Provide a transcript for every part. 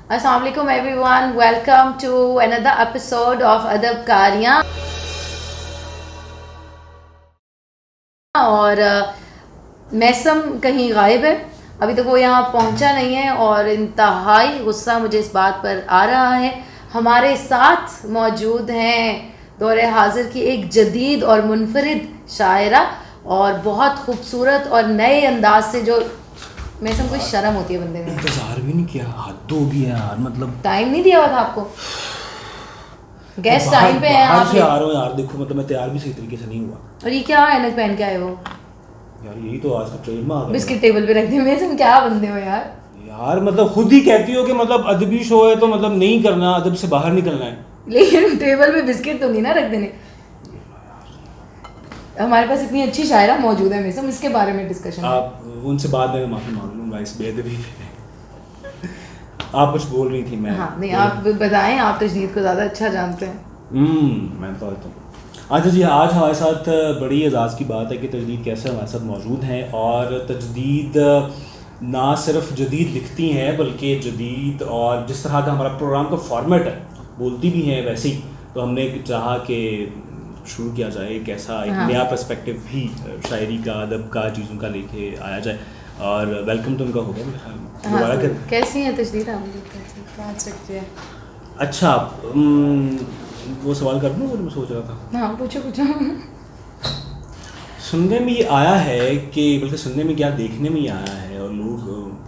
अस्सलाम वालेकुम everyone, welcome to another episode of Adab Kaariyan. और मैसम कहीं गायब है, अभी तक वो यहाँ पहुँचा नहीं है और इंतहाई गुस्सा मुझे इस बात पर आ रहा है। हमारे साथ मौजूद हैं दौरे हाजिर की एक जदीद और मुनफरिद शायरा और बहुत खूबसूरत और नए अंदाज से जो मैसम कोई शर्म होती है बंदे में। इंतजार भी नहीं किया, हद हो गई है यार। मतलब टाइम नहीं दिया हुआ था आपको, गेस्ट टाइम पे हैं बाहर आप। से आ रहा हूँ यार। देखो मतलब मैं तैयार भी सही तरीके से नहीं हुआ और ये क्या ऐनक पहन के आए हो? यार। यही तो आज का ट्रेन में आ गया बिस्किट टेबल पे रख दिए। मैसम क्या बंदे हो यार। यार। मतलब खुद ही कहती हो कि मतलब अदबी शो है तो मतलब नहीं करना, अदब से बाहर निकलना है। लेकिन टेबल पे बिस्किट तो नहीं ना रख देने। हमारे पास इतनी अच्छी शायरा मौजूद है मैसम, इसके बारे में डिस्कशन। आप उनसे बाद में माफी मांग लूंगा इस बेअदबी पे। आप कुछ बोल रही थी। मैं हाँ नहीं, आप बताएं, आप तजदीद को ज़्यादा अच्छा जानते हैं। मैं तो अच्छा जी, आज हमारे साथ बड़ी एजाज़ की बात है कि तजदीद कैसे हमारे साथ मौजूद हैं। और तजदीद ना सिर्फ जदीद लिखती हैं बल्कि जदीद और जिस तरह का हमारा प्रोग्राम का फॉर्मेट है बोलती भी हैं वैसे ही। तो हमने चाहा कि शुरू किया जाए एक ऐसा एक नया पर्सपेक्टिव भी शायरी का, अदब का, चीज़ों का लेके आया जाए। और वेलकम तो उनका हो गया मेरे ख्याल में। दोबारा कर। कैसी हैं तजदीद आप? अच्छा, वो सवाल कर दूँ जो मैं सोच रहा था। हाँ पूछो पूछो। सुनने में ये आया है कि, बल्कि सुनने में क्या देखने में ये आया है और लोग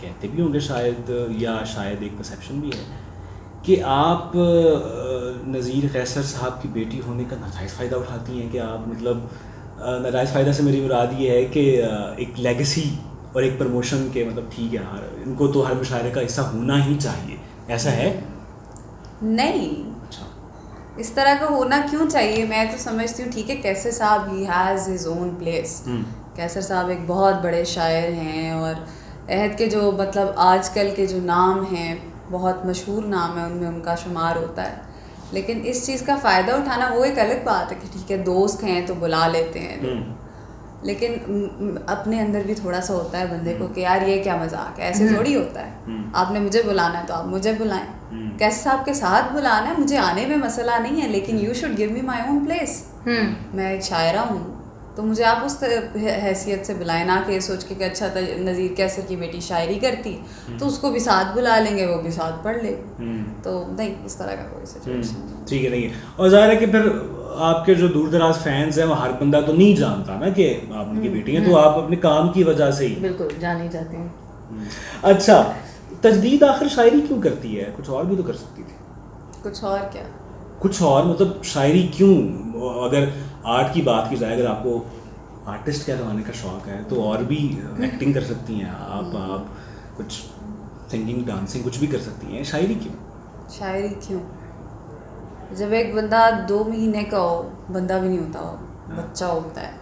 कहते भी होंगे शायद, या शायद एक परसेप्शन भी है कि आप नज़ीर कैसर साहब की बेटी होने का नाजायज़ फ़ायदा उठाती हैं। कि आप मतलब नाजायज़ फ़ायदा से मेरी मुराद ये है कि एक लेगेसी और एक प्रमोशन के मतलब ठीक है यार, इनको तो हर मुशायरे का हिस्सा होना ही चाहिए, ऐसा है? नहीं, अच्छा, इस तरह का होना क्यों चाहिए? मैं तो समझती हूँ ठीक है, Qaiser sahab he has his own place. Qaiser sahab एक बहुत बड़े शायर हैं और अहद के जो मतलब आजकल के जो नाम हैं, बहुत मशहूर नाम है, उनमें उनका शुमार होता है। लेकिन इस चीज़ का फ़ायदा उठाना वो एक अलग बात है कि ठीक है दोस्त हैं तो बुला लेते हैं। लेकिन अपने अंदर भी थोड़ा सा होता है बंदे को कि यार ये क्या मजाक है, ऐसे थोड़ी होता है। आपने मुझे बुलाना है तो आप मुझे बुलाएं। कैसे साहब के साथ बुलाना है, मुझे आने में मसला नहीं है, लेकिन you should give me my own place. मैं एक शायरा हूँ तो मुझे आप उस हैसियत से बुलाएं, ना कि सोच के कि अच्छा नज़ीर कैसर की बेटी शायरी करती तो उसको भी साथ बुला लेंगे, वो भी साथ पढ़ ले। तो नहीं, इस तरह का कोई सिचुएशन ठीक है, नहीं है। और ज़ाहिर है कि फिर आपके जो दूर दराज फैंस हैं वो हर बंदा तो नहीं जानता ना कि आप उनकी बेटी हैं, तो आप अपने काम की वजह से ही बिल्कुल जान ही जाते हैं। अच्छा, तजदीद आखिर शायरी क्यों करती है? कुछ और भी तो कर सकती थी। कुछ और क्या? कुछ और मतलब शायरी क्यों? अगर आर्ट की बात की जाए, अगर आपको आर्टिस्ट क्या कहने का शौक़ है तो और भी एक्टिंग कर सकती हैं आप कुछ सिंगिंग, डांसिंग, कुछ भी कर सकती हैं। शायरी क्यों? शायरी क्यों? जब एक बंदा 2 महीने का हो, बंदा भी नहीं होता हो, बच्चा होता है,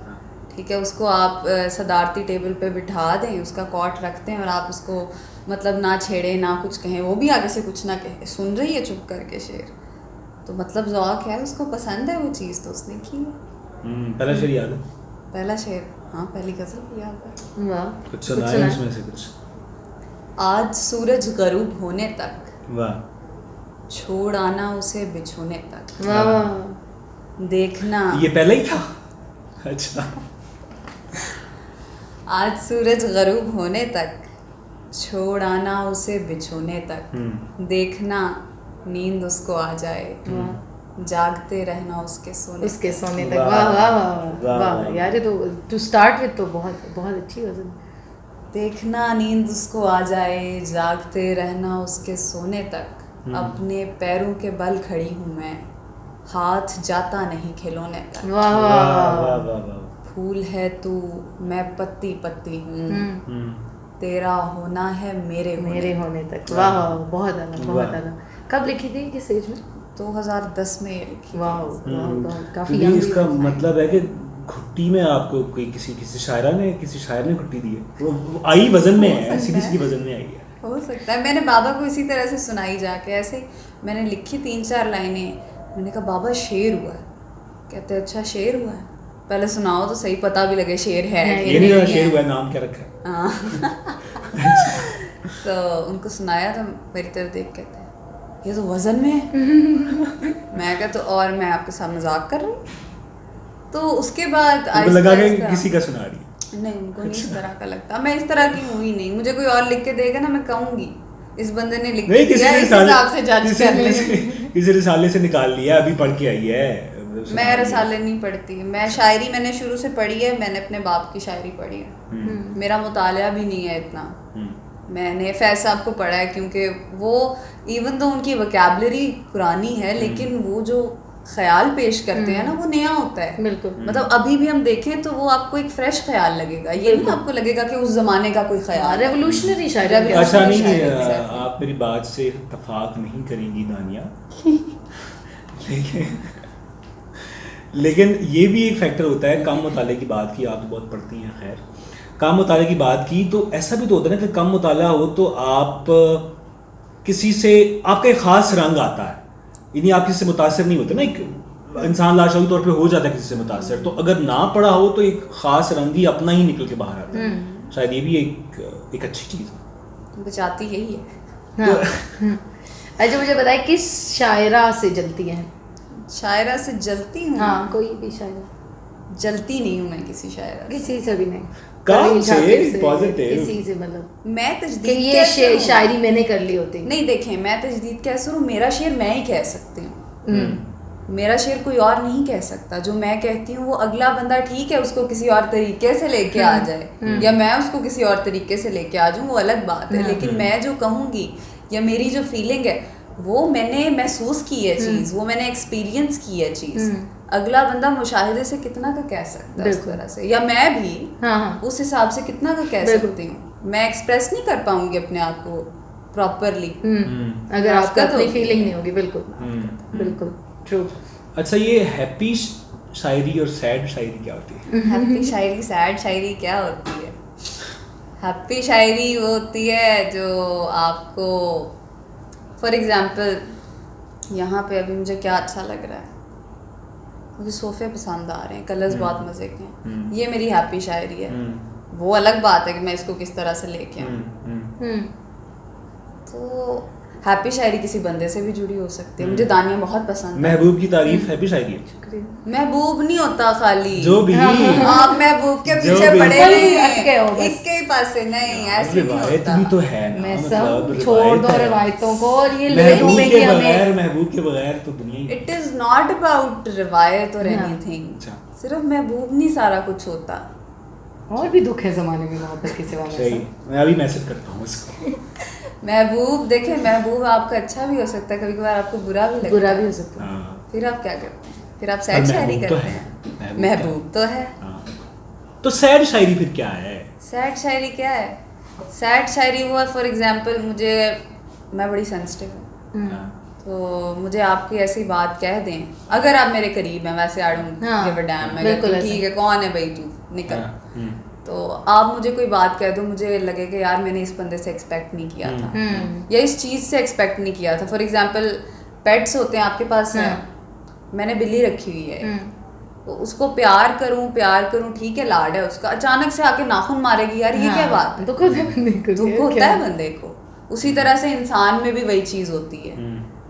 ठीक है, उसको आप सदारती टेबल पे बिठा दें, उसका कॉट रखते हैं और आप उसको मतलब ना छेड़े ना कुछ कहें, वो भी आगे से कुछ ना कहे, सुन रही है चुप करके शेर, तो मतलब ज़ौक़ है, उसको पसंद है वो चीज़, तो उसने की। पहला शेर याद है? पहला शेर, हाँ, पहली गज़ल भी याद है। वाह, कुछ सुनाए उसमें से कुछ। आज सूरज गरूब होने तक, वाह, छोड़ आना उसे बिछोने तक, वाह, देखना। ये पहले ही था? अच्छा। आज सूरज गरूब होने तक, छोड़ आना उसे बिछोने तक, देखना नींद उसको आ जाए, जागते रहना उसके सोने तक। वाह वाह वाह वाह यार, ये तो टू स्टार्ट विद तो बहुत बहुत अच्छी गज़ल। देखना नींद उसको आ जाए, जागते रहना उसके सोने तक, अपने पैरों के बल खड़ी हूँ मैं, हाथ जाता नहीं खिलौने तक। वाह वाह वाह। फूल है तू, मैं पत्ती पत्ती हूँ, तेरा होना है मेरे होने तक। वाह, बहुत आला, बहुत आला। कब लिखी थी, किस एज में? 2010 में ये लिखी। वाह, काफ़ी यंग। इसका मतलब है कि घुट्टी में आपको कोई किसी शायरा ने, किसी शायर ने घुट्टी दी है, वो आई वजन में है, सीधी वजन में आई है। हो सकता है। मैंने बाबा को इसी तरह से सुनाई जाके, ऐसे ही मैंने लिखी 3-4 लाइनें, मैंने कहा बाबा शेर हुआ है। कहते अच्छा शेर हुआ है, पहले सुनाओ तो सही, पता भी लगे शेर है ये नहीं लगा शेर हुआ है, नाम क्या रखा है? तो उनको सुनाया तो मेरी तरफ देख कहते हैं ये तो वजन में है। मैं कहा तो और मैं आपके साथ मजाक कर रही हूँ। तो उसके बाद लगा कि किसी का सुना रही है। नहीं, उनको नहीं इस तरह का लगता। मैं इस तरह की हूँ ही नहीं। मुझे कोई और लिख के देगा ना, मैं कहूँगी इस बंदे ने लिख के दिया, इस हिसाब से जज कर लेंगे। किसी रिसाले से निकाल लिया, अभी पढ़ के आई है। मैं रसाले नहीं पढ़ती। मैं शायरी मैंने शुरू से पढ़ी है। मैंने अपने बाप की शायरी पढ़ी है। मेरा मुतालिया भी नहीं है इतना। मैंने फैज साहब को पढ़ा है, क्योंकि वो इवन तो उनकी वोकैबुलरी पुरानी है, लेकिन वो जो ख्याल पेश करते हैं ना, वो नया होता है। बिल्कुल। मतलब अभी भी हम देखें तो वो आपको एक फ्रेश ख्याल लगेगा। ये नहीं आपको लगेगा कि उस जमाने का कोई ख्याल। रेवोल्यूशनरी शायरी। अच्छा नहीं, आप मेरी बात से इत्तेफाक नहीं करेंगी दानिया। लेकिन ये भी एक फैक्टर होता है। कम मुताले की बात की, आप तो बहुत पढ़ती हैं, खैर कम मुताले की बात की तो ऐसा भी तो होता है ना कि कम मुताला हो तो आप किसी से आपका एक ख़ास रंग आता है, यानी आप किसी से मुतासर नहीं होते ना। एक इंसान लाशावी तौर पे हो जाता है किसी से मुतासर, तो अगर ना पढ़ा हो तो एक ख़ास रंग ही अपना ही निकल के बाहर आता है। शायद ये भी एक अच्छी चीज़ है। बचाती यही है। हाँ। अच्छा मुझे बताए, किस शायरा से जलती हैं? शायरा से जलती हूँ? हाँ, कोई भी शायरा। जलती नहीं हूँ मैं किसी शायरा से। किसी से भी नहीं। काम से पॉजिटिव, किसी से मतलब मैं तजदीद ये कैसे हूँ? शायरी मैंने कर ली होती। नहीं देखें, मैं तजदीद कैसे हूँ? मेरा शेर मैं ही कह सकती हूँ। मेरा शेर कोई और नहीं कह सकता। जो मैं कहती हूँ वो अगला बंदा ठीक है उसको किसी और तरीके से लेके आ जाए, या मैं उसको किसी और तरीके से लेके आ जाऊँ, वो अलग बात है। लेकिन मैं जो कहूँगी या मेरी जो फीलिंग है वो मैंने महसूस की है चीज़, वो मैंने एक्सपीरियंस की है चीज़। अगला बंदा मुशाहिदे से कितना का कह सकता है उस तरह से, या मैं भी उस हिसाब से कितना का कह सकती हूँ। मैं एक्सप्रेस नहीं कर पाऊंगी अपने आप को प्रॉपरली अगर आपका अपनी फीलिंग नहीं होगी। बिल्कुल बिल्कुल ट्रू। अच्छा, ये हैप्पी शायरी और सैड शायरी क्या होती है? हैप्पी शायरी, सैड शायरी क्या होती है? हैप्पी शायरी वो होती है जो आपको, फॉर एग्जाम्पल यहाँ पे अभी मुझे क्या अच्छा लग रहा है, मुझे सोफे पसंद आ रहे हैं, कलर्स बहुत मजे के हैं, ये मेरी हैप्पी शायरी है। वो अलग बात है कि मैं इसको किस तरह से लेके आऊँ। तो हैप्पी शायरी किसी बंदे से भी जुड़ी हो सकती है। मुझे दानिया बहुत पसंद है। महबूब की तारीफ हैप्पी शायरी है। महबूब नहीं होता खाली, जो भी आप महबूब के पीछे पड़े नहीं, इसके ही पास से नहीं, ऐसे नहीं होता। भी तो है मैं सब छोड़ दो रवायतों को और ये लोगों में कि हमें महबूब के बगैर तो दुनिया। इट इज नॉट अबाउट रिवायत और एनीथिंग। सिर्फ महबूब नहीं सारा कुछ होता, और भी दुख है जमाने में मोहब्बत के सिवा। मैं अभी मैसेज करता हूँ इसको। महबूब देखे, महबूब आपका अच्छा भी हो सकता है, कभी कभार आपको बुरा भी लगता है। भी हो सकता है। फिर आप क्या करते हैं? फिर आप सैड शायरी करते हैं। महबूब तो है। तो सैड शायरी फिर क्या है? सैड शायरी क्या है? सैड शायरी वो है, फॉर एग्जांपल मुझे, मैं बड़ी सेंसिटिव हूँ, तो मुझे आपकी ऐसी बात कह दें, अगर आप मेरे करीब हैं, वैसे I don't give a dam, मैं कहती हूँ ठीक है, कौन है भाई तू, निकल। तो आप मुझे कोई बात कह दो, मुझे लगे कि यार मैंने इस बंदे से एक्सपेक्ट नहीं किया था, या इस चीज़ से एक्सपेक्ट नहीं किया था। फॉर एग्जांपल पेट्स होते हैं आपके पास है, मैंने बिल्ली रखी हुई है, तो उसको प्यार करूं ठीक है, लाड है उसका, अचानक से आके नाखून मारेगी, यार ये क्या बात है? दुख होता है बंदे को। उसी तरह से इंसान में भी वही चीज़ होती है।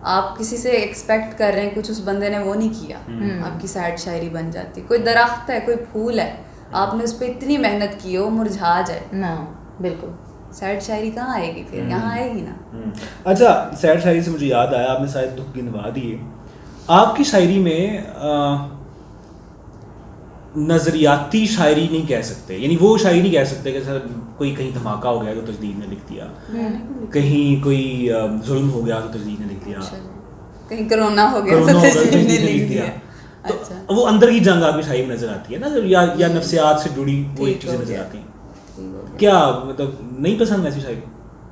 आप किसी से एक्सपेक्ट कर रहे हैं कुछ, उस बंदे ने वो नहीं किया, आपकी सैड शायरी बन जाती। कोई दरख्त है, कोई फूल है, आपने उस पर इतनी मेहनत की हो, मुरझा जाए ना, बिल्कुल सैड शायरी कहाँ आएगी फिर? यहाँ आएगी ना। अच्छा, सैड शायरी से मुझे याद आया, आपने शायद दुख गिनवा दिए। आपकी शायरी में नज़रियाती शायरी नहीं कह सकते, यानी वो शायरी नहीं कह सकते कि सर कोई कहीं धमाका हो गया तो तजदीद ने लिख दिया, कहीं कोई जुल्म हो गया तो तजदीद ने लिख दिया, कहीं कोरोना हो गया तो तजदीद ने लिख दिया। तो अच्छा। वो अंदर की जंग आपकी शायरी में नजर आती है ना, या नफ्सियात से जुड़ी वो एक चीज़ें नजर आती हैं। क्या मतलब नहीं पसंद ऐसी शायरी?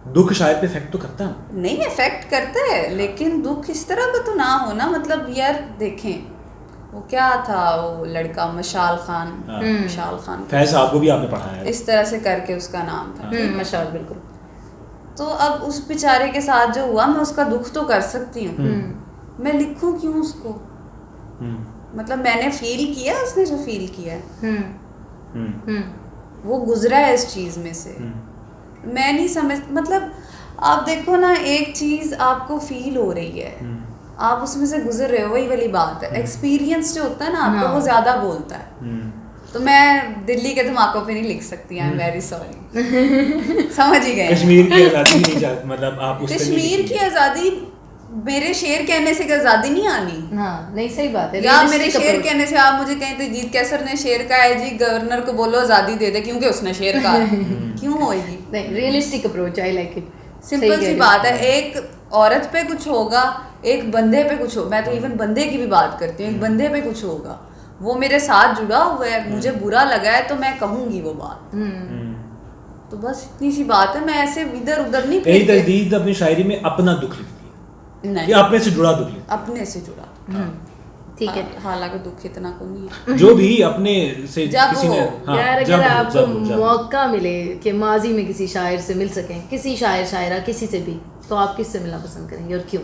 दुख शायद पे इफेक्ट तो करता है? नहीं, इफेक्ट करता है, लेकिन दुख इस तरह का तो ना हो ना। मतलब यार देखें, वो क्या था वो लड़का मशाल खान, फैज आपको भी आपने पढ़ा है, इस तरह से करके उसका नाम था, मशाल, बिल्कुल। तो अब उस बेचारे के साथ जो हुआ, मैं उसका दुख तो कर सकती हूँ, मैं लिखूं क्यों उसको? मतलब मैंने फील किया, उसने जो फील किया है, वो गुजरा है इस चीज में से। मैं नहीं समझ, मतलब आप देखो ना, एक चीज आपको फील हो रही है, आप उसमें से गुजर रहे हो, वही वाली बात है। एक्सपीरियंस जो होता है ना आपका, वो ज्यादा बोलता है। तो मैं दिल्ली के धमाकों पे नहीं लिख सकती, आई एम वेरी सॉरी। समझ ही गए। कश्मीर की आज़ादी नहीं चाहते, मतलब आप उस कश्मीर की आज़ादी, मेरे शेर कहने से आज़ादी नहीं आनी। हाँ नहीं, सही बात है। या मेरे शेर कहने से आप मुझे कहें तजदीद कैसर ने शेर कहा है जी, गवर्नर को बोलो आज़ादी दे दे क्योंकि उसने शेर कहा है। क्यों होएगी? नहीं, realistic approach, I like it. Simple सी बात है, एक औरत पे कुछ होगा, एक बंदे पे कुछ हो, मैं तो इवन बंदे की भी बात करती हूँ, एक बंदे पे कुछ होगा, वो मेरे साथ जुड़ा हुआ है, मुझे बुरा लगा है तो मैं कहूंगी वो बात। तो बस इतनी सी बात है, मैं ऐसे इधर उधर नहीं फेंकती। तजदीद अपनी शायरी में अपना दुख लिखती है, नहीं अपने से जुड़ा दुख लिखती है, अपने से जुड़ा। ठीक है, हालांकि दुख इतना को नहीं है, जो भी अपने से किसी ने। यार अगर आपको मौका मिले कि माजी में किसी शायर से मिल सकें, किसी शायर शायरा किसी से भी, तो आप किससे मिलना पसंद करेंगे और क्यों?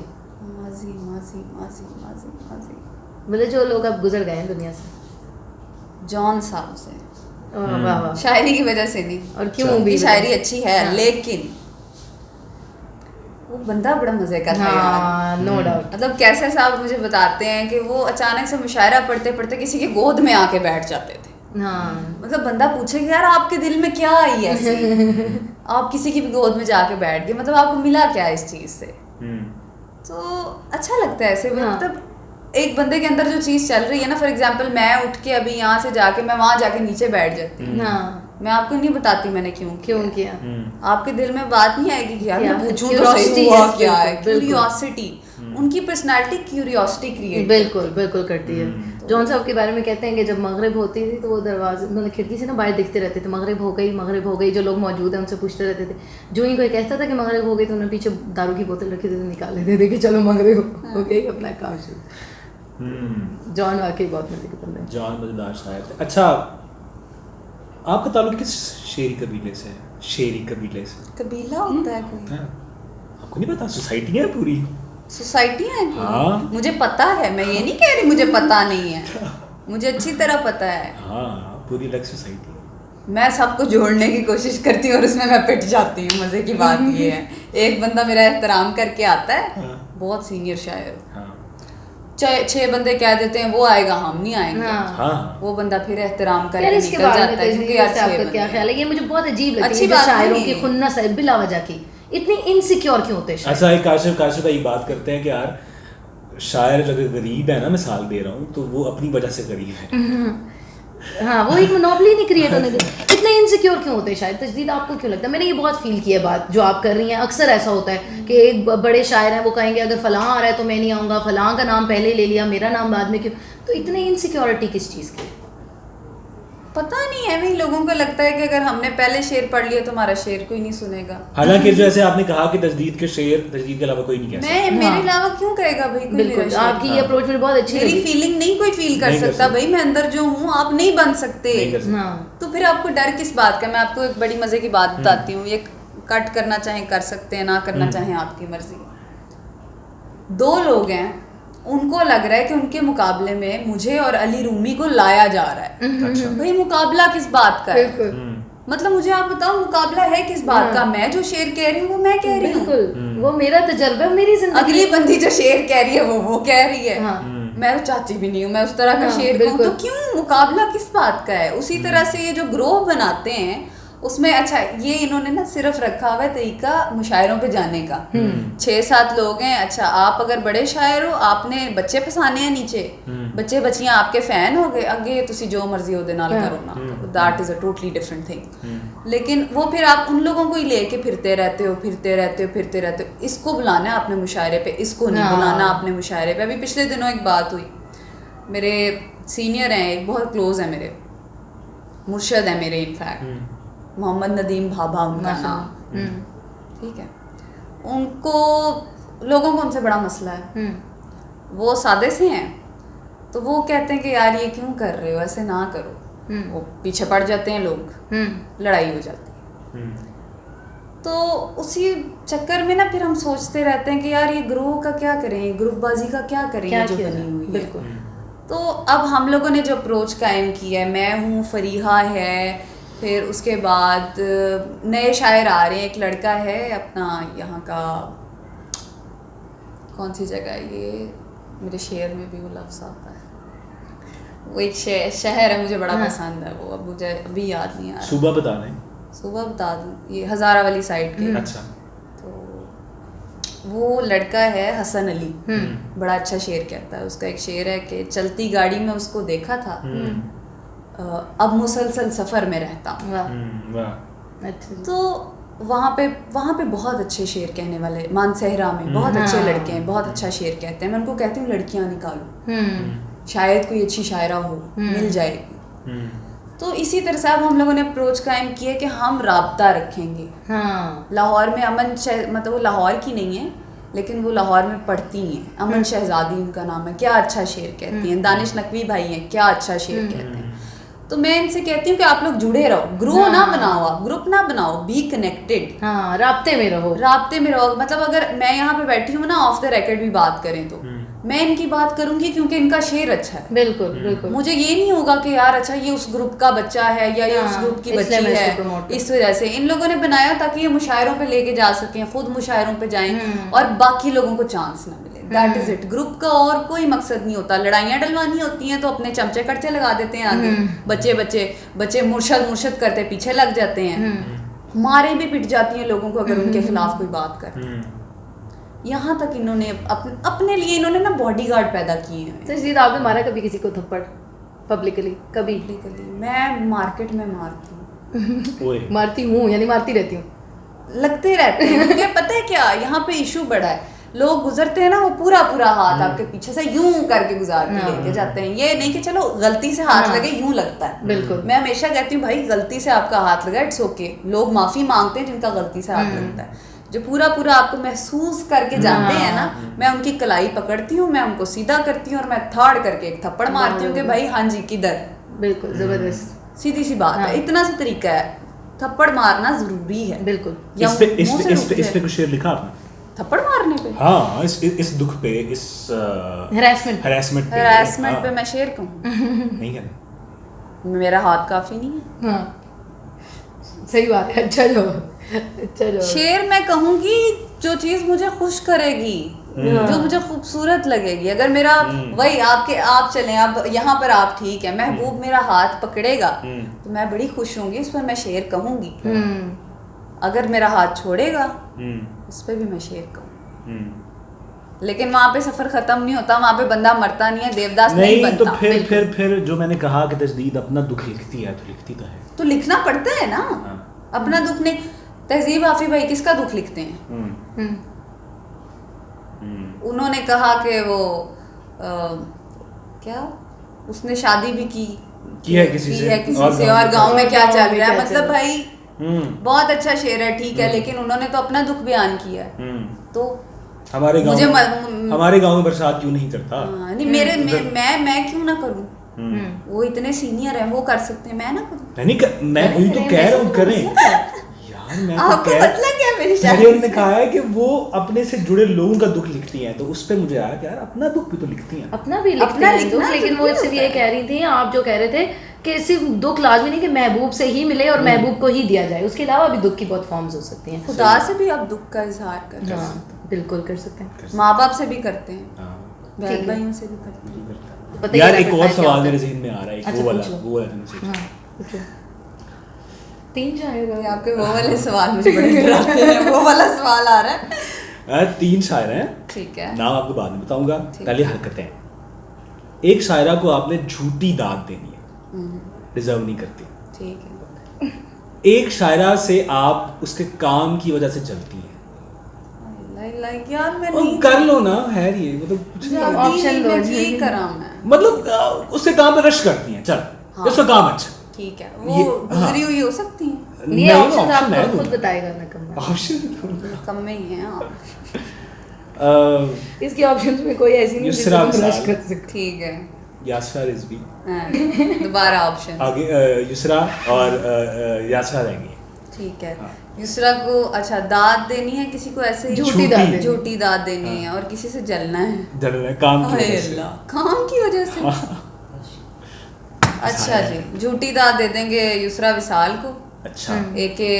माजी माजी माजी माजी माजी मतलब जो लोग अब गुजर गए हैं दुनिया से। जॉन साहब से। वाह वाह। शायरी की वजह से नहीं, और क्यों भी? शायरी अच्छी है, लेकिन वो बंदा बड़ा मजे का था यार, नो डाउट। मतलब कैसर साहब मुझे बताते हैं कि वो अचानक से मुशायरा पढ़ते पढ़ते किसी के गोद में आके बैठ जाते थे। हाँ, मतलब बंदा पूछे कि यार आपके दिल में क्या आई ऐसी, आप किसी की भी गोद में जाके बैठ गए, मतलब आपको मिला क्या इस चीज से? तो अच्छा लगता है ऐसे। मतलब एक बंदे के अंदर जो चीज चल रही है ना, फॉर एग्जाम्पल मैं उठ के अभी यहाँ से जाके मैं वहां जाके नीचे बैठ जाती हूँ, मैं आपको नहीं बताती मैंने क्यों किया। आपके दिल में बात नहीं आएगी कि यार मैं पूछूं तो सही हुआ क्या है। क्यूरियोसिटी, उनकी पर्सनालिटी क्यूरियोसिटी क्रिएट बिल्कुल करती है। जॉन साहब के बारे में कहते हैं कि जब मगरिब होती थी तो वो दरवाजे मतलब खिड़की से ना बाहर दिखते रहते थे, मगरिब हो गई। जो लोग मौजूद हैं उनसे पूछते रहते थे, जो ही कोई कहता था कि मगरिब हो गई तो उन्हें पीछे दारू की बोतल रखी थी, निकाल लेते थे कि चलो मगरिब हो गई, अपना काम शुरू। जॉन वाकई बहुत मजे के बंदे, जॉन मजेदार शायर थे। अच्छा, आपका ताल्लुक किस शेरी कबीले से है? शेरी कबीले से कबीला होता है कोई? आपको नहीं पता? सोसाइटी है पूरी, सोसाइटी है। मुझे पता है, मैं ये नहीं कह रही मुझे पता नहीं है, मुझे अच्छी तरह पता है। हाँ, पूरी अलग सोसाइटी है। मैं सबको जोड़ने की कोशिश करती हूँ और उसमें मैं पिट जाती हूँ। मजे की बात ये है, एक बंदा मेरा एहतराम करके आता है, बहुत सीनियर शायर, 6 बंदे कह देते हैं वो आएगा हम नहीं आएंगे, वो बंदा फिर एहतराम करके निकल जाता है। क्योंकि आपका क्या ख्याल है? ये मुझे बहुत अजीब लगती है शायरों की खुन्नस है बिला वजह की, इतनी इनसिक्योर क्यों होते हैं? ऐसा एक काशिफ भाई बात करते हैं कि यार शायर अगर गरीब है ना, मिसाल दे रहा हूँ, तो वो अपनी वजह से गरीब है। हाँ, वो एक मोनोपोली नहीं क्रिएट होने दे। इतने इनसिक्योर क्यों होते हैं शायद? तजदीद आपको क्यों लगता है? मैंने ये बहुत फील किया बात जो आप कर रही हैं। अक्सर ऐसा होता है कि एक बड़े शायर हैं, वो कहेंगे अगर फलां आ रहा है तो मैं नहीं आऊँगा, फलां का नाम पहले ले लिया, मेरा नाम बाद में क्यों? तो इतने इनसिक्योरिटी किस चीज़ की? पता नहीं है, भी लोगों को लगता है कि अगर हमने पहले शेर पढ़ लिया तो हमारा शेर कोई नहीं सुनेगा। हालांकि जो ऐसे आपने कहा कि तजदीद के शेर, तजदीद के अलावा कोई नहीं कह सकता। मेरे अलावा क्यों कहेगा भाई कोई? बिल्कुल, आपकी ये अप्रोच मुझे बहुत अच्छी लगी। मेरी फीलिंग नहीं कोई फील कर सकता भाई, मैं अंदर जो हूँ आप नहीं बन सकते। तो फिर आपको डर किस बात का? मैं आपको एक बड़ी मजे की बात बताती हूँ, ये कट करना चाहे कर सकते हैं, ना करना चाहे आपकी मर्जी। 2 लोग हैं, उनको लग रहा है कि उनके मुकाबले में मुझे और अली रूमी को लाया जा रहा है। अच्छा। भाई मुकाबला किस बात का है? मतलब मुझे आप बताओ मुकाबला है किस बात का? मैं जो शेर कह रही हूँ वो मैं कह रही हूँ, वो मेरा तजर्बा है, मेरी जिंदगी। अगली बंदी जो शेर कह रही है वो कह रही है। मैं तो चाहती भी नहीं हूँ मैं उस तरह का शेर कहूँ, तो क्यों मुकाबला किस बात का है? उसी तरह से ये जो ग्रोह बनाते हैं उसमें, अच्छा ये इन्होंने ना सिर्फ रखा हुआ है तरीका मुशायरों पे जाने का। 6-7 लोग हैं, अच्छा आप अगर बड़े शायर हो, आपने बच्चे फसाने हैं नीचे, बच्चे बच्चियां आपके फैन हो गए, अगे तुसी जो मर्जी हो दे नाल करो ना, that is a totally different thing. लेकिन वो फिर आप उन लोगों को ही लेके फिरते रहते हो। इसको बुलाना है आपने मुशायरे पे, इसको नहीं बुलाना आपने मुशायरे पे। अभी पिछले दिनों एक बात हुई, मेरे सीनियर हैं, एक बहुत क्लोज है, मेरे मुर्शद है मेरे, इनफैक्ट मोहम्मद नदीम भाभा उनका नाम, ठीक है। उनको लोगों को उनसे बड़ा मसला है, वो सादे से हैं, तो वो कहते हैं कि यार ये क्यों कर रहे हो, ऐसे ना करो। वो पीछे पड़ जाते हैं लोग, लड़ाई हो जाती है। तो उसी चक्कर में ना फिर हम सोचते रहते हैं कि यार ये ग्रोह का क्या करें, ग्रुपबाजी का क्या करें, जो बनी हुई है। तो अब हम लोगों ने जो अप्रोच कायम की है, मैं हूँ, फरीहा है, फिर उसके बाद नए शायर आ रहे हैं, एक लड़का है अपना यहाँ का, कौन सी जगह है ये, मेरे शेर में भी वो लफ्ज़ आता है, वो एक शहर है मुझे बड़ा पसंद है वो, अब मुझे अभी याद नहीं आ रहा। सुबह बता दें, सुबह बता दूँ, ये हज़ारा वाली साइड के। अच्छा। तो वो लड़का है हसन अली, बड़ा अच्छा शेर कहता है। उसका एक शेर है कि चलती गाड़ी में उसको देखा था, अब मुसलसल सफ़र में रहता हूँ। वाह। अच्छा। तो वहाँ पे बहुत अच्छे शेर कहने वाले, मानसहरा में बहुत अच्छे लड़के हैं, बहुत अच्छा शेर कहते हैं। मैं उनको कहती हूँ लड़कियाँ निकालो, शायद कोई अच्छी शायरा हो, मिल जाएगी। तो इसी तरह से अब हम लोगों ने अप्रोच कायम किया कि हम राब्ता रखेंगे। हाँ। लाहौर में मतलब वो लाहौर की नहीं है, लेकिन वो लाहौर में पढ़ती हैं। अमन शहजादी उनका नाम है, क्या अच्छा शेर कहती हैं। दानिश नकवी भाई हैं, क्या अच्छा शेर कहते हैं। तो मैं इनसे कहती हूँ कि आप लोग जुड़े रहो, ग्रुप ना बनाओ, आप ग्रुप ना बनाओ, बी कनेक्टेड। हाँ, राब्ते में रहो, राब्ते में रहो। मतलब अगर मैं यहाँ पे बैठी हूँ ना, ऑफ द रिकॉर्ड भी बात करें तो मैं इनकी बात करूंगी क्योंकि इनका शेर अच्छा है। बिल्कुल बिल्कुल। मुझे ये नहीं होगा कि यार अच्छा ये उस ग्रुप का बच्चा है या ये उस ग्रुप की बच्ची है, इस वजह से इन लोगों ने बनाया ताकि ये मुशायरों पे लेके जा सकें, खुद मुशायरों पे जाएं और बाकी लोगों को चांस ना मिले। That is it. ग्रुप का और कोई मकसद नहीं होता। लड़ाइयाँ डलवानी होती हैं तो अपने चमचे कटचे लगा देते हैं आगे, बच्चे मुर्शद करते पीछे लग जाते हैं, मारे भी पिट जाती हैं लोगों को अगर उनके खिलाफ कोई बात करते हैं। यहाँ तक इन्होंने अपने लिए इन्होंने ना बॉडीगार्ड पैदा किए हैं। तो इसलिए आपने मारा कभी किसी को थप्पड़ पब्लिकली? कभी? मैं मार्केट में मारती हूँ। मारती हूँ यानी मारती रहती हूँ, लगते रहते हैं। मुझे पता है क्या यहाँ पे इशू बड़ा है, लोग गुजरते हैं ना वो पूरा हाथ आपके पीछे से यूं करके गुजार के लेके जाते हैं। ये नहीं कि चलो गलती से हाथ लगे, यूं लगता है। बिल्कुल। मैं हमेशा कहती हूँ भाई गलती से आपका हाथ लगा, इट्स ओके। लोग माफी मांगते हैं जिनका गलती से हाथ लगता है। जो पूरा आपको महसूस करके जाते हैं ना, मैं उनकी कलाई पकड़ती हूँ, मैं उनको सीधा करती हूँ और मैं थाड़ करके एक थप्पड़ मारती हूँ कि भाई हाँ जी किधर। बिल्कुल जबरदस्त, सीधी सी बात है, इतना सा तरीका है। थप्पड़ मारना जरूरी है। बिल्कुल। इस पे कुछ शेर लिखा आपने? थप्पड़ मारने पे? हाँ, इस दुख पे, इस हरासमेंट पे मैं शेर कहूँ? नहीं कहना, मेरा हाथ काफी नहीं है। हाँ सही बात है। अच्छा जो शेर मैं कहूँगी जो चीज मुझे खुश करेगी, जो मुझे खूबसूरत लगेगी। अगर मेरा वही आप चलें, अब यहाँ पर आप ठीक है, महबूब मेरा हाथ पकड़ेगा तो मैं बड़ी खुश होंगी, उस पर मैं शेर कहूँगी। अगर मेरा हाथ छोड़ेगा उस पर भी मैं शेर कहूँगी। लेकिन वहाँ पे सफर खत्म नहीं होता, वहाँ पे बंदा मरता नहीं है, देवदास नहीं बनता। तो फिर जो मैंने कहा कि तजदीद अपना दुख लिखती है, तो लिखती तो है, तो लिखना पड़ता है ना। अपना दुख नहीं, तहजीब आफी भाई किसका दुख लिखते हैं? उन्होंने कहा कि वो क्या, उसने शादी भी की है किसी से और गांव में क्या चल रहा है। मतलब भाई बहुत अच्छा शेर है, ठीक है, लेकिन उन्होंने तो अपना दुख बयान किया है। तो हमारे गांव में बरसात क्यों नहीं करता? नहीं, मैं क्यों ना करूं? वो इतने सीनियर हैं, वो कर सकते हैं, मैं ना करूं? मैं वही तो कह रहा हूँ, करें यार। मैं आपको पता क्या मेरी शादी उन्होंने कहा है कि वो अपने से जुड़े लोगों का दुख लिखती हैं, तो उस पे मुझे आया कि यार अपना दुख भी तो लिखती हैं। अपना भी लिखते हैं दुख, लेकिन वो सिर्फ ये कह रही थी, आप जो कह रहे थे कि सिर्फ दुख लाजमी नहीं कि महबूब से ही मिले और महबूब को ही दिया जाए, उसके अलावा भी दुख की बहुत फॉर्म्स हो सकती हैं। खुदा से भी आप दुख का इजहार कर सकते हैं। बिल्कुल कर सकते हैं, माँ बाप से भी करते हैं, बहन भाइयों से भी करते हैं। यार एक और सवाल मेरे ज़हन में आ रहा है, वो वाला 3 शायर आपके वो वाले सवाल मुझे बड़े डराते हैं। वो वाला सवाल आ रहा है। 3 शायर हैं, ठीक है, नाम आपको बाद में बताऊंगा। पहले हरकतें। एक शायरा को आपने झूठी दाद देनी है, डिजर्व नहीं करती, ठीक है। एक शायरा से आप उसके काम की वजह से जलती हैं। यार मैं नहीं कर लो ना, है ये मतलब कुछ ऑप्शन दो जी करा मैं, मतलब उसके काम पे रश करती हैं। चल उसका काम अच्छा, ठीक है, वो गुजरी हुई हो सकती है। ये ऑप्शन आपको खुद बताएगा ना, कम ऑप्शन कम में ही है। इसके ऑप्शंस में कोई ऐसी नहीं जिसको हम रश कर सकते। ठीक है, यासरा रिजवी, दोबारा ऑप्शन आगे युसरा और यासरा रहेंगी। ठीक है, युसरा को अच्छा दाद देनी है किसी को, ऐसे झूठी दाद देनी है, और किसी से जलना है काम की वजह से। काम की वजह से अच्छा जी, झूठी दाद दे देंगे युसरा विशाल को। अच्छा एके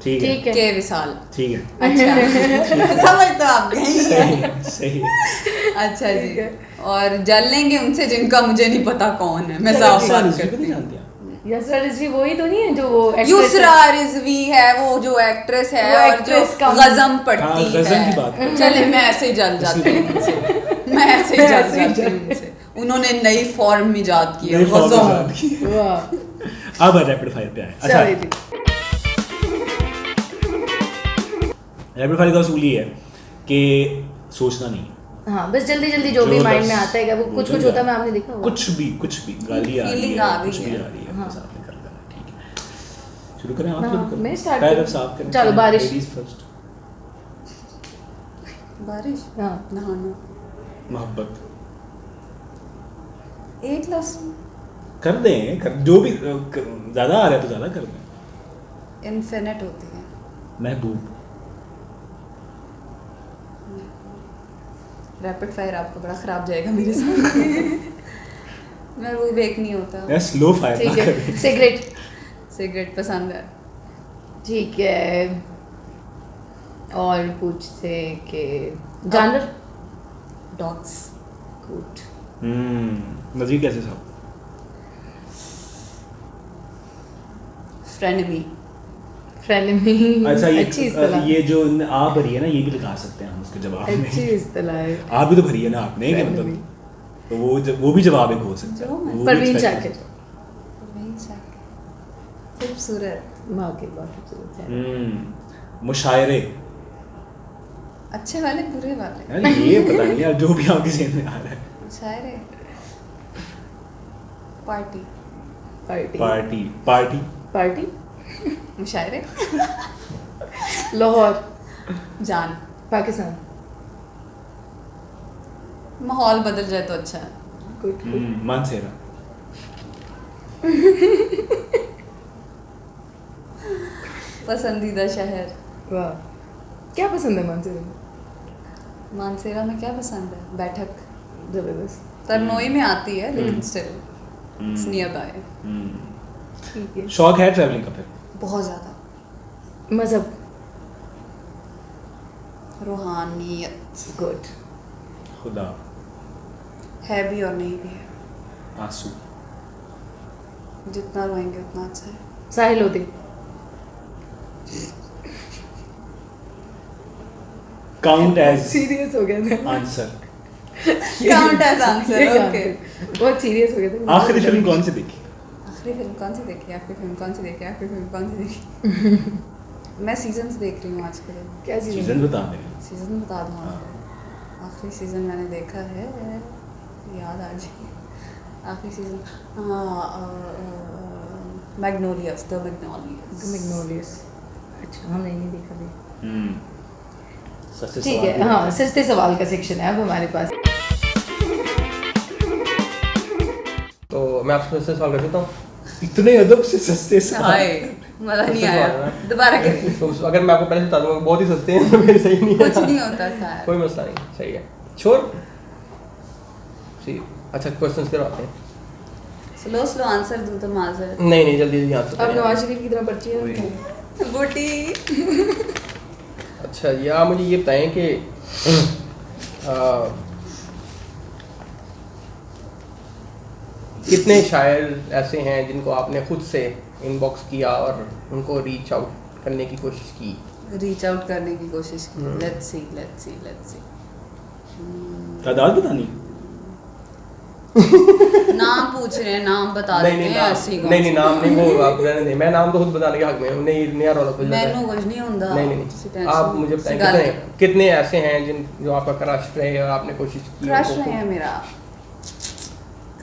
ठीक है ठीक है। के विशाल। ठीक है अच्छा समझ तो आप गए। सही है। अच्छा जी, और जल लेंगे उनसे जिनका मुझे नहीं पता कौन है, मैं साफ युसरा बात रिजवी को करती नहीं हूँ। जानते आप? यशरा रिजवी वही तो नहीं है जो वो actress युसरा है? रिजवी है वो जो एक्ट्रेस है वो और जो actress का- गजम पढ़ती हाँ, है। गजम की बात करो। चले मैं ऐसे ही जल जाती हूँ उनसे, मैं ऐसे ही जल जाती हूँ उनसे। उन्होंने नई फॉर्म इजाद की है, नई form गजम। इजाद की। वाह अब रैपिड फायर पे आए। अच्छा चलिए जी। रैपिड फायर का उसूल ये है कि सोचना नहीं है। हाँ बस जल्दी जल्दी जो भी जो माइंड में बस आता है वो कुछ कुछ होता है, मैं आपने देखा होगा। कुछ भी गाली आ रही Feeling है, आ गई कुछ भी है। आ रही है हाँ। आपके साथ निकल कर, ठीक है शुरू करें आप हाँ, शुरू करें मैं start पैर करूँ? साफ करें चलो, बारिश। लेडीज फर्स्ट बारिश, हाँ नहाना, मोहब्बत एक लफ्ज कर दें जो भी ज्यादा आ रहा है तो ज्यादा कर दें। इन्फिनिट होती है। महबूब रैपिड फायर आपको बड़ा खराब जाएगा मेरे साथ। मैं वो बेक नहीं होता। मैं स्लो फायर ठीक है। सिगरेट सिगरेट पसंद है। ठीक है। और पूछते कि जानवर। डॉग्स। गुड। नजर कैसे साहब? फ्रेनेमी। फ्रेनेमी। अच्छा अच्छी इस्तेलाह। ये जो आ भरी है ना ये भी लगा सकते हैं हम उसके जवाब अच्छी में। इस्तेलाह है। आप भी तो भरी है ना आपने कि Frenemy। मतलब तो वो भी जवाब एक हो सकता है। जो मैं- वो भी परवीन expect शाकिर। कर सकते नहीं चाहिए। खूबसूरत। माँ के बहुत खूबसूरत हैं। है। मुशायरे अच्छे वाले बुरे वाले। यार ये पता नहीं यार जो भी आपके ज़हन में आ रहा है। शायरे। Party. Party. Party party party. मुशायरे। लाहौर। जान। पाकिस्तान। माहौल बदल जाए तो अच्छा है। गुड। मानसेरा पसंदीदा शहर। वाह क्या पसंद है मानसी को? मानसेरा में क्या पसंद है? बैठक। जबरदस्त। तरनोई में आती है लेकिन स्टिल इट्स नियर बाय। ठीक है। शौक है ट्रैवलिंग का फिर? बहुत ज़्यादा। मजहब। रूहानियत। गुड। खुदा है भी और नहीं भी है। आंसू जितना रोएंगे उतना अच्छा है। Sahil Lodhi. Count as serious हो गया था। Answer. Count as answer. Okay. बहुत सीरियस हो गया था। आखिरी फिल्म कौन सी देखी? आखिरी फिल्म कौन सी देखी? आखिरी फिल्म कौन सी देखी? आखिरी फिल्म कौन सी देखी? मैं सीजन्स देख रही हूँ आजकल। क्या सीजन बता दें। सीजन बता दूँ आपको। आखिरी सीजन मैंने देखा है, याद आ जाए। आखिरी सीजन मैग्नोलियस, द मैग्नोलियस। मैग्नोलियस। अच्छा हमने नहीं देखा भी। सस्ते ठीक सवाल है। भी हाँ होते हैं। सस्ते सवाल का सेक्शन है अब हमारे पास। तो मैं आपसे सस्ते सवाल कर सकता हूँ? इतने अदब से सस्ते हाय सवाल। मज़ा नहीं सस्ते आया। सवाल है। दोबारा करिए। तो अगर मैं आपको पहले से बता दूंगा बहुत ही सस्ते हैं तो फिर सही नहीं है। कुछ नहीं होता था। कोई मसला नहीं, सही है। श्योर? जी अच्छा क्वेश्चंस फिर आते हैं। स्लो स्लो आंसर दूँ तो माजर। नहीं जल्दी जल्दी आंसर अब करें। नवाज शरीफ की तरह पर्ची है। बूटी। अच्छा या आप मुझे ये बताएं कि कितने शायर ऐसे हैं जिनको आपने खुद से इनबॉक्स किया और उनको रीच आउट करने की कोशिश की? रीच आउट करने की कोशिश की। हम्म। Let's see. तादाद बतानी? नाम पूछ रहे हैं, नाम बता देते हैं ऐसी कौन नहीं सी? नाम नहीं वो आप रहने दें। मैं नाम तो खुद बताने के हक में हूं। नहीं नया रोला खुल जाता है। मैनू कुछ नहीं होता। नहीं आप मुझे बताएं कितने ऐसे हैं जिन जो आपका क्रश रहे और आपने कोशिश की क्रश उनको नहीं है मेरा।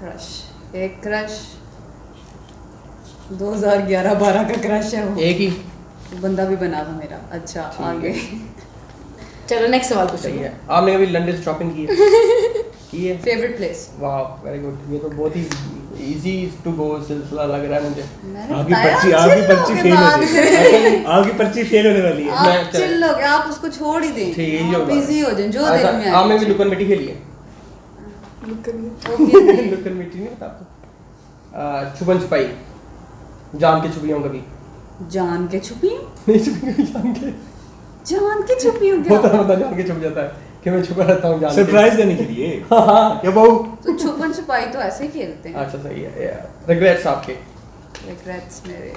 क्रश एक क्रश 2011-12 का क्रश है वो। एक ही बंदा भी बना था मेरा। अच्छा ठीक आगे। चलो नेक्स्ट सवाल पूछो। सही है। आपने कभी लंदन से शॉपिंग की है? की है? Favourite place. वाह वेरी गुड। ये तो बहुत ही इजी टू गो सिलसिला लग रहा है मुझे। मैंने आपकी बताया पर्ची आपकी chill पर्ची हो फेल के हो बाद। जाएगी। आपकी पर्ची फेल होने वाली है। मैं आप चिल हो गए, आप उसको छोड़ ही दें। ठीक है आप जो बिजी हो जाएं जो अच्छा, देर में आपने भी लुकन मिट्टी खेली है? ओके। लुकन मिट्टी नहीं पता आपको? छुपन छुपाई, जान के छुपी हूँ कभी? जान के छुपी हूँ? नहीं छुपी कभी जान के? जान के छुपी हूँ होता क्या? होता जान के छुप जाता है कि मैं छुपा रहता हूँ जान के। सरप्राइज देने के लिए। हाँ क्या बहू? तो छुपन छुपाई तो ऐसे ही खेलते हैं। अच्छा सही है। रिग्रेट्स आपके? रिग्रेट्स मेरे।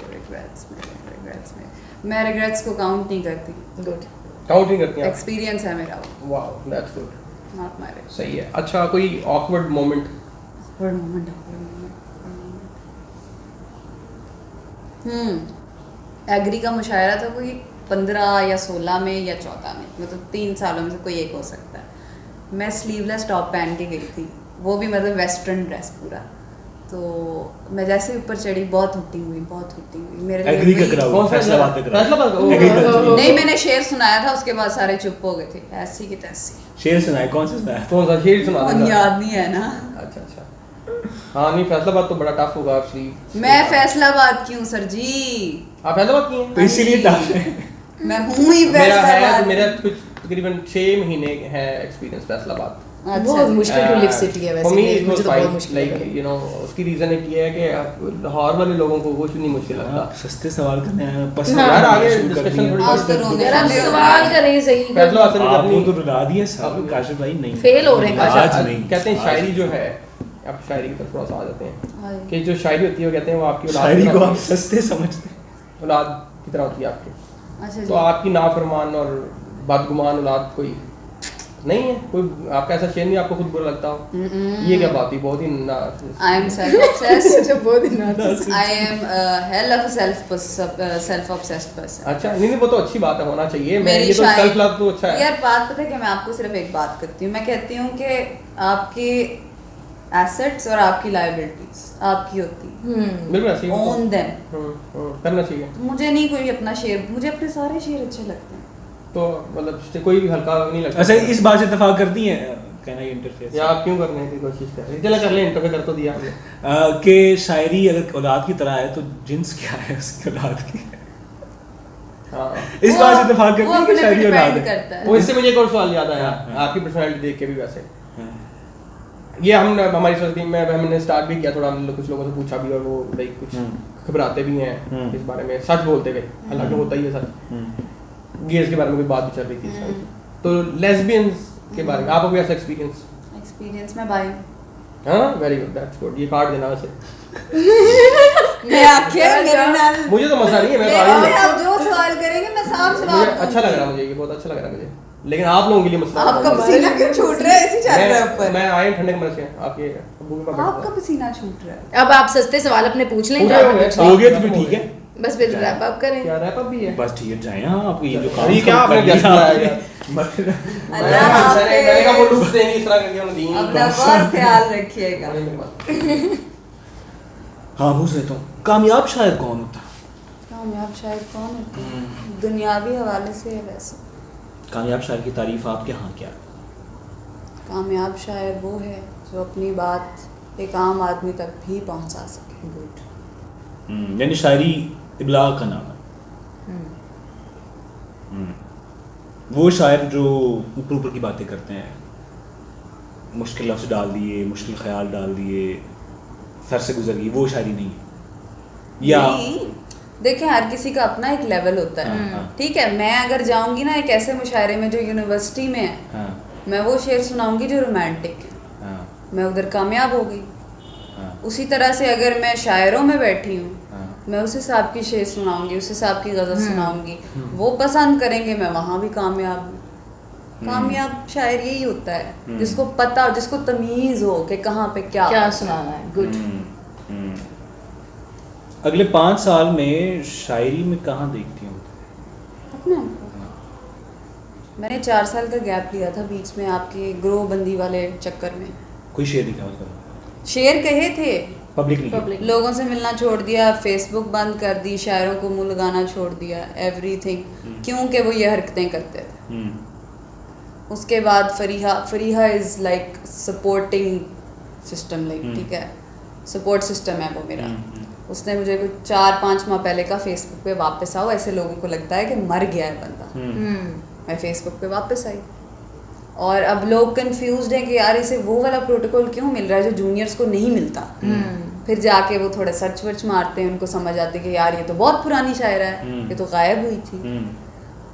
मैं रिग्रेट्स को काउंट नहीं करती। गुड। काउंट नहीं करती आप? एक्सपीरियंस है मेरा वो, wow that's good, not marriage. सही है। अच्छा कोई ऑकवर्ड मोमेंट? awkward moment। एग्री का मुशायरा था कोई 15 या 16 में या 14 में, मतलब 3 सालों में से कोई एक हो सकता है। मैं स्लीवलेस टॉप पहन के गई थी, वो भी मतलब वेस्टर्न ड्रेस पूरा। तो मैं जैसे ऊपर चढ़ी, बहुत हुटिंग हुई मेरे लिए एग्री का वही- कराओ, कौन सा फैसलाबाद का कराओ। फैसलाबाद? एग्री का कराओ। नहीं, मैंने शेर सुनाया था, उसके बाद सारे चुप हो गए थे, ऐसी की तैसी। शेर सुनाए, कौन सा सुनाया? कौन सा शेर सुना मुझे देना? याद नहीं है ना। अच्छा अच्छा, हाँ नहीं फैसलाबाद तो बड़ा टफ होगा एक्चुअली। मैं फैसलाबाद की हूँ सर जी, आप फैसलाबाद की हैं? तो इसीलिए टफ है। मैं हूँ ही मेरा है, फैसलाबाद। मेरा कुछ तकरीबन 6 महीने है एक्सपीरियंस फैसलाबाद। बहुत मुश्किल टू लिव सिटी है वैसे, मुझे तो बहुत मुश्किल लाइक लगा। यू नो उसकी रीजन एक ये है कि लाहौर वाले लोगों को कुछ नहीं मुश्किल लगता। आप सस्ते सवाल करने आए हैं, पसंद यार, आगे शुरू कर discussion दिए। थोड़ी आप तो रोने यार आप वाले हो। सवाल करें सही। फैसलाबाद से मुझे आपको अपनी तो रुला दिया सब, काशिफ भाई नहीं। फेल हो रहे हैं आज अच्छा, नहीं। कहते हैं आज शायरी जो है, आप शायरी की तरफ थोड़ा सा आ जाते हैं हाय। कि जो शायरी होती है वो कहते हैं वो आपकी औलाद शायरी की को तरह आप होती है। सस्ते समझते हैं। औलाद की तरह होती है आपकी, अच्छा तो जी। आपकी नाफरमान और बदगुमान औलाद कोई नहीं है? कोई आपका ऐसा शेर नहीं आपको खुद बुरा लगता हो? ये क्या बात हुई? बहुत ही I am self-obsessed. बहुत ही नाजुक। I am a hell of a self-obsessed person. अच्छा नहीं वो तो अच्छी बात है, होना चाहिए। मैं मेरी ये तो शायरी- सेल्फ लव तो अच्छा है। यार बात पता है कि मैं आपको सिर्फ एक बात करती हूँ, मैं कहती हूँ कि आपके एसेट्स और आपकी लायबिलिटीज आपकी होती हैं, बिल्कुल ऐसे ही ओन देम। करना चाहिए। तो मुझे नहीं कोई अपना शेर, मुझे अपने सारे शेर अच्छे लगते हैं। तो मतलब कोई भी हल्का नहीं लगता। अच्छा इस बात से इत्तेफाक करती हैं, कहना ये इंटरफेयर या आप क्यों करने की कोशिश कर रहे हैं? चला कर ले, इंटरव्यू कर तो दिया आपने। कि शायरी अगर औलाद की तरह है तो जिन्स क्या है उसकी औलाद की? हाँ इस बात से इत्तेफाक करती वो है कि अपने पे शायरी औलाद डिपेंड है। करता है। वो इससे मुझे एक और सवाल याद आया, हाँ। आपकी पर्सनालिटी देख के भी वैसे हाँ। ये हम हमारी सोसाइटी में हमने स्टार्ट भी किया थोड़ा, हमने कुछ लोगों से पूछा भी और वो लाइक कुछ घबराते भी हैं इस बारे में, सच बोलते हुए, हालांकि होता ही है सच। गेज के बारे में कोई बात भी चल रही थी इस टाइम, तो लेस्बियंस के बारे में आपका कोई ऐसा एक्सपीरियंस में भाई हाँ? Very good, that's good. ये कार्ड देना वैसे मैं आखिर मेरे नाल मुझे तो मसला नहीं है, मैं मेरे तो से आ आप जो सवाल करेंगे मैं साफ मुझे जवाब अच्छा लग रहा है, मुझे ये बहुत अच्छा लग रहा है मुझे, लेकिन आप लोगों के लिए मसला आपका पसीना क्यों छूट रहा है? ऐसे चल रहा है ऊपर। मैं आए ठंडे कमरे से, आपके अब्बू के पास बैठा आपका था। पसीना छूट रहा है। अब आप सस्ते सवाल अपने पूछ लें। पूरे हो गए। हो गया तो फिर ठीक है, बस फिर रैप अप करें। क्या रैप अप भी है? बस ठीक है जाए। हाँ आपको ये जो काम अभी क्या आपने कर लिया गेस्ट बुलाया आपने। यार? अल्लाह हाफ़िज़। मैंने कहा वो लुक देंगे इस तरह करके उन्होंने दी। अपना बहुत ख्याल रखिएगा। हाँ पूछ लेता हूँ, कामयाब शायर कौन होता है? कामयाब शायर कौन होते हैं? दुनियावी हवाले से है वैसे। कामयाब शायर की तारीफ आपके यहाँ क्या है? कामयाब शायर वो है जो अपनी बात एक आम आदमी तक भी पहुंचा सके। गुड। यानी शायरी इबलाग का नाम है। वो शायर जो ऊपर ऊपर की बातें करते हैं, मुश्किल लफ्ज़ डाल दिए, मुश्किल ख्याल डाल दिए, सर से गुजर गई, वो शायरी नहीं है। या नहीं, देखें हर किसी का अपना एक लेवल होता है। हाँ। ठीक है, मैं अगर जाऊंगी ना एक ऐसे मुशायरे में जो यूनिवर्सिटी में है, हाँ मैं वो शेर सुनाऊंगी जो रोमांटिक है, हाँ मैं उधर कामयाब हो गई। हाँ उसी तरह से अगर मैं शायरों में बैठी हूँ, हाँ। मैं उस हिसाब की शेर सुनाऊंगी, उस हिसाब की गज़ल सुनाऊंगी, वो पसंद करेंगे, मैं वहाँ भी कामयाब हूँ। कामयाब शायर यही होता है जिसको पता, जिसको तमीज़ हो कि कहाँ पे क्या सुनाना है। गुड। अगले 5 साल में शायरी में कहाँ देखती हूँ? अपने आप को। मैंने 4 साल का गैप लिया था बीच में आपके ग्रो बंदी वाले चक्कर में। कोई शेर दिखा मतलब शेर कहे थे, पब्लिक नहीं Public। लोगों से मिलना छोड़ दिया, फेसबुक बंद कर दी, शायरों को मुंह लगाना छोड़ दिया, एवरीथिंग, क्योंकि वो ये हरकतें करते थे। उसके बाद Fariha is like supporting system, like ठीक है, सपोर्ट सिस्टम है वो मेरा। उसने मुझे कुछ 4-5 माह पहले का फेसबुक पे वापस आओ, ऐसे लोगों को लगता है कि मर गया है बंदा। मैं फेसबुक पे वापस आई और अब लोग कंफ्यूज्ड हैं कि यार इसे वो वाला प्रोटोकॉल क्यों मिल रहा है जो जूनियर्स को नहीं मिलता। फिर जाके वो थोड़ा सर्च वर्च मारते हैं, उनको समझ आती है कि यार ये तो बहुत पुरानी शायरा है, ये तो गायब हुई थी।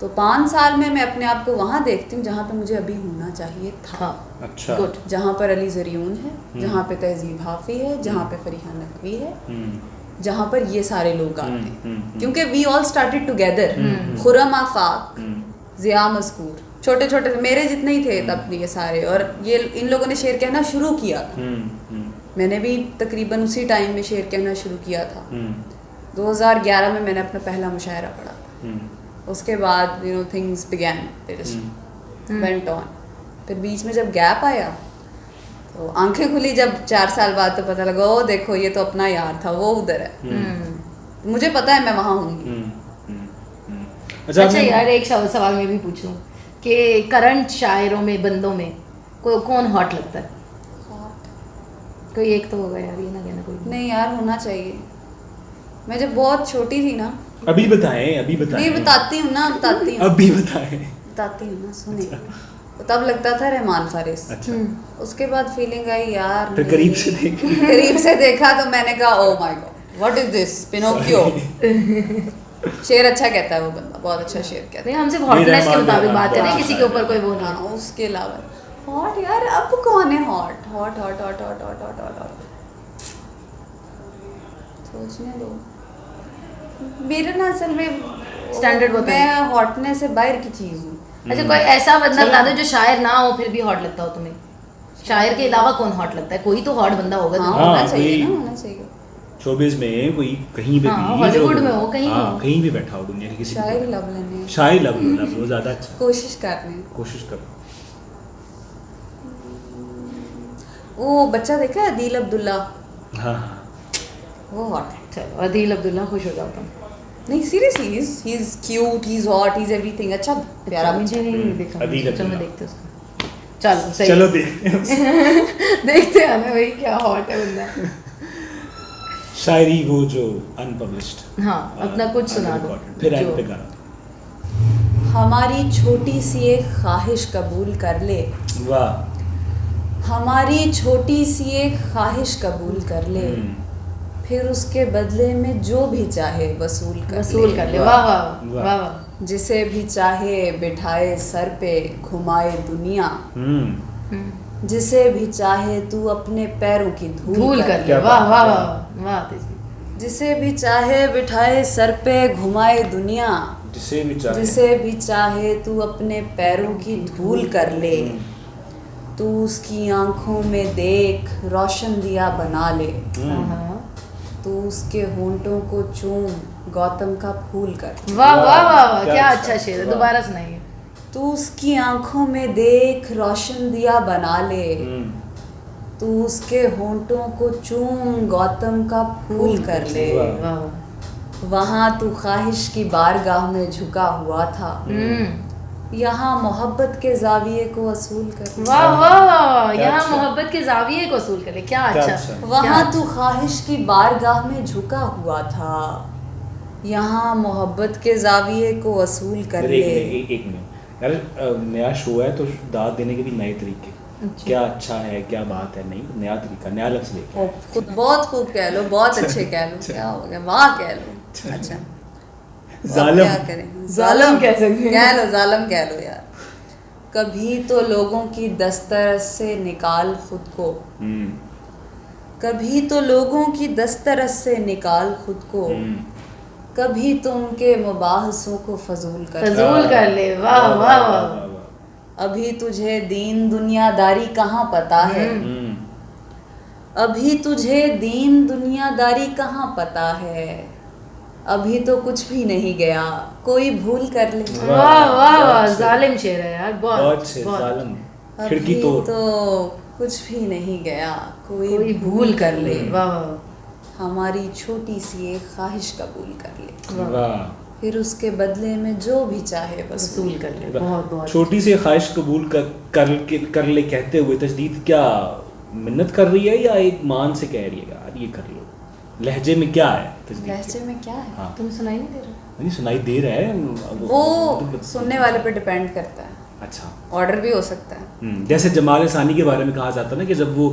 तो 5 साल में मैं अपने आप को वहाँ देखती हूँ जहाँ पे मुझे अभी होना चाहिए था। अच्छा। गुड। जहाँ पर अली ज़रियून है, जहाँ पे तहजीब हाफी है, जहाँ पे फरीहा नकवी है, जहाँ पर ये सारे लोग आते हैं, क्योंकि we all started together. Khurram Afaq, Zia Mazkoor, छोटे छोटे मेरे जितने ही थे तब ये सारे, और ये इन लोगों ने शेर कहना शुरू किया था। मैंने भी तकरीबन उसी टाइम में शेर कहना शुरू किया था। 2011 में मैंने अपना पहला मुशायरा पढ़ा था। उसके बाद थिंग्स बिगैन, वेंट ऑन। फिर बीच में जब गैप आया तो आंखें खुली जब 4 साल बाद, तो पता लगा ओ देखो ये तो अपना यार था, वो उधर है। मुझे पता है मैं वहाँ हूँगी। अच्छा यार, एक सवाल मैं भी पूछूं कि करंट शायरों में, बंदों में कौन हॉट लगता है? कोई एक तो होगा यार, ये ना कहना कोई नहीं यार, होना चाहिए। मैं जब बहुत छोटी थी ना, अभी बताएं नहीं बताती हूँ ना, अभी बताएं, बताती हूँ ना, सुने। तो तब लगता था रहमान फारिस। अच्छा। उसके बाद फीलिंग आई यार, फिर करीब से देखा तो मैंने कहा oh my God, what is this, Pinocchio. शेर अच्छा कहता है वो बंदा, बहुत अच्छा शेर कहता है। नहीं, हम सिर्फ हॉटनेस के मुताबिक बात करें, किसी के ऊपर कोई वो ना। उसके अलावा हॉट यार, अब कौन है hot? Hot hot hot hot hot hot hot hot, सोचने दो। मेरा ना असल में स्टैंडर्ड होता है, मैं हॉटनेस से बाहर की चीज़ हूँ। अच्छा, कोई ऐसा बंदा बता दो जो शायर ना हो फिर भी हॉट लगता हो तुम्हें। शायर के अलावा कौन हॉट लगता है? कोई तो हॉट बंदा होगा। हाँ, होना चाहिए ना, होना चाहिए। शोबिज़ में कोई कहीं पे भी, हॉलीवुड में हो, कहीं कहीं भी बैठा हो दुनिया के किसी, शायर लव लेने, शायर लव लो ज़्यादा अच्छा, कोशिश करने, कोशिश करो। वो बच्चा देखा है अदील अब्दुल्ला? हाँ, वो हॉट है। चलो, अदील अब्दुल्ला, खुश हो जाता हूँ। नहीं seriously, he is cute, he is hot, he is everything. अच्छा प्यारा बच्चा। मुझे नहीं देखा, अदील चलो अब्दुल्ला। मैं देखते उसको। चलो सही, चलो देखते देखते हैं ना भाई क्या हॉट है बंदा। शायरी वो जो अनपब्लिश्ड, हाँ, अपना कुछ सुना दो। फिर एंड जो- पे गाना। हमारी छोटी सी एक ख्वाहिश कबूल कर ले, वाह। हमारी छोटी सी एक ख्वाहिश कबूल कर ले, फिर उसके बदले में जो भी चाहे वसूल कर ले। वाह वाह वाह वाह। जिसे भी चाहे बिठाए सर पे घुमाए दुनिया, जिसे भी चाहे तू अपने पैरों की धूल कर ले। वाह वाह वाह वाह। जिसे भी चाहे बिठाए सर पे घुमाए दुनिया, जिसे भी चाहे तू अपने पैरों की धूल कर ले, तू उसकी आंखों में देख रोशन दिया बना ले, तू उसके होंठों को चूम गौतम का फूल कर। वाह वाह वाह, क्या अच्छा शेर है, दोबारा सुनाइए। तू उसकी आंखों में देख रोशन दिया बना ले, तू उसके होंठों को चूम गौतम का फूल कर ले, वहाँ तू ख्वाहिश की बारगाह में झुका हुआ था, यहाँ मोहब्बत के जाविये को वसूल कर। वाह वाह वाह, यहाँ मोहब्बत के जाविये को वसूल कर ले, क्या अच्छा। वहाँ तू ख्वाहिश की बारगाह में झुका हुआ था, यहाँ मोहब्बत के जाविये को वसूल कर ले। एक मिनट यार, नया शो है तो दाद देने के भी नए तरीके, क्या अच्छा है, क्या बात है, नहीं नया तरीका, नया लफ्ज़ लेके खुद बहुत खूब कह लो, बहुत अच्छे कह लो, क्या हो गया, वाह कह लो। अच्छा, जालिम, क्या करें, जालिम कह सकते हैं, कह लो, जालिम कह लो यार। कभी तो लोगों की दस्तरस से निकाल खुद को, कभी तो लोगों की दस्तरस से निकाल खुद को, कभी तो उनके मुबाहसों को फजूल कर ले। वाह वाह वाह। अभी तुझे दीन दुनियादारी कहाँ पता है, अभी तुझे दीन दुनियादारी कहाँ पता है, अभी तो कुछ भी नहीं गया, कोई भूल कर ले। वाह वाह वाह, जालिम शेर है यार, बहुत जालिम। अभी तो कुछ भी नहीं गया, कोई भूल कर ले, वाह। हमारी छोटी सी एक ख्वाहिश कबूल कर ले, वाह। फिर उसके बदले में जो भी चाहे वसूल कर ले। बहुत बहुत छोटी सी ख्वाहिश कबूल कर ले कहते हुए तजदीद क्या मिन्नत कर रही है या एक मान से कह रही है यार ये कर लो? लहजे में क्या है तजदीद? लहजे में क्या है? हाँ, तुम सुनाई नहीं दे रहे? नहीं सुनाई दे रहा है, वो सुनने वाले पे डिपेंड करता है। अच्छा, ऑर्डर भी हो सकता है। जैसे जमाल सानी के बारे में कहा जाता है ना कि जब वो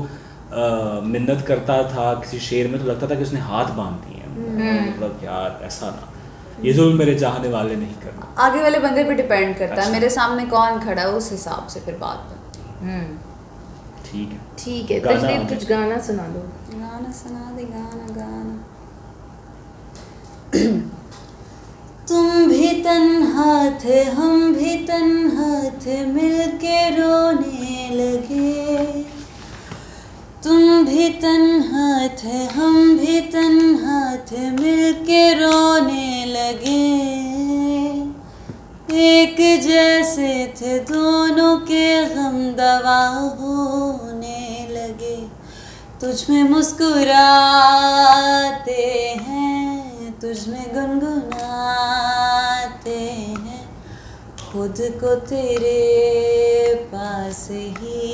मिन्नत करता था किसी शेर में तो लगता था कि उसने हाथ बांध दिए हैं, मतलब यार ऐसा ना, ये जुल्म मेरे चाहने वाले नहीं करना। आगे वाले बंदे पे डिपेंड करता है, अच्छा। मेरे सामने कौन खड़ा है उस हिसाब से फिर बात बनती ठीक है, ठीक है, गाना तजदीद हमें- कुछ गाना सुना दो। है। गाना सुना दे, गाना गाना। तुम भी तन्हा थे हम भी तन्हा थे मिलके रोने लगे, तुम भी तन्हा थे हम भी तन्हा थे मिलके रोने लगे, एक जैसे थे दोनों के गम दवा होने लगे, तुझ में मुस्कुराते हैं तुझ में गुनगुनाते हैं, खुद को तेरे पास ही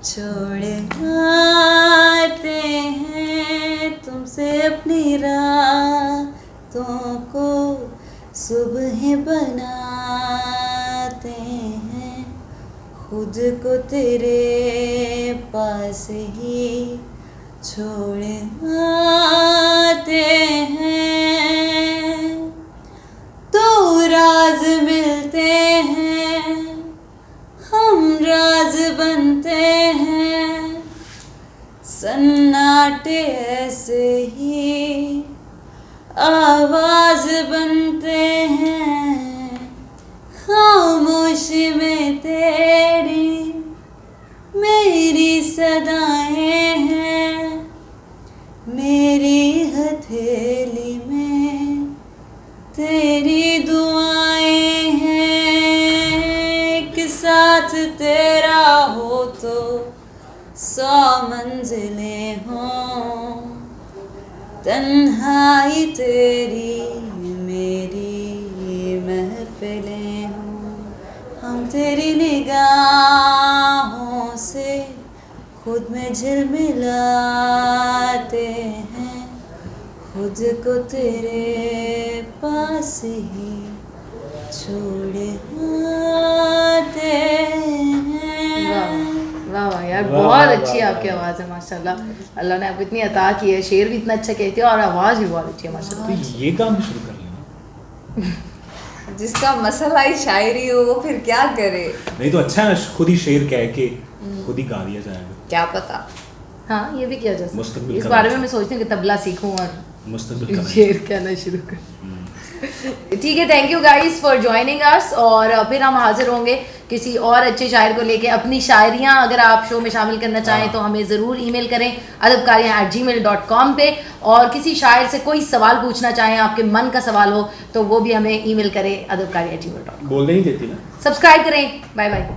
छोड़ आते हैं, तुमसे अपनी रातों को सुबह बनाते हैं, खुद को तेरे पास ही छोड़ आते हैं, तो राज मिलते हैं हम राज बनते हैं, सन्नाटे ऐसे ही आवाज बनते हैं, खामोशी में तेरी मेरी सदाएं हैं, मेरी हथेली में तेरी दुआएं हैं, एक साथ तेरा हो तो 100 मंजिलें हों, तन्हाई तेरी मेरी महफिलें हों, हम तेरी निगाहों से खुद में झिलमिलाते हैं, खुद को तेरे पास ही छोड़ आते हैं। वाह वाह यार, वाह, बहुत वाह, अच्छी वाह, आपकी वाह। आवाज़ है माशाल्लाह, अल्लाह ने आपको इतनी अता की है, शेर भी इतना अच्छा कहती है और आवाज़ भी बहुत अच्छी है माशाल्लाह। तो ये काम भी शुरू कर लेना। जिसका मसला ही शायरी हो वो फिर क्या करे, नहीं तो अच्छा है ना, खुद ही शेर कह के खुद ही गा दिया जाएगा। क्या पता। हाँ, ये भी किया जा सकता मुस्तकबिल है, इस का बारे में रास्ता। मैं सोचती हूँ कि तबला सीखूं और मुस्तकबिल का शेर कहना शुरू कर। ठीक है, thank you guys for joining us, और फिर हम हाजिर होंगे किसी और अच्छे शायर को लेके। अपनी शायरियाँ अगर आप शो में शामिल करना चाहें तो हमें ज़रूर ईमेल करें adabkariyan@gmail.com पे, और किसी शायर से कोई सवाल पूछना चाहें, आपके मन का सवाल हो तो वो भी हमें ईमेल करें adabkariyan@gmail.com। बोलने ही देती ना। सब्सक्राइब करें, बाय बाय।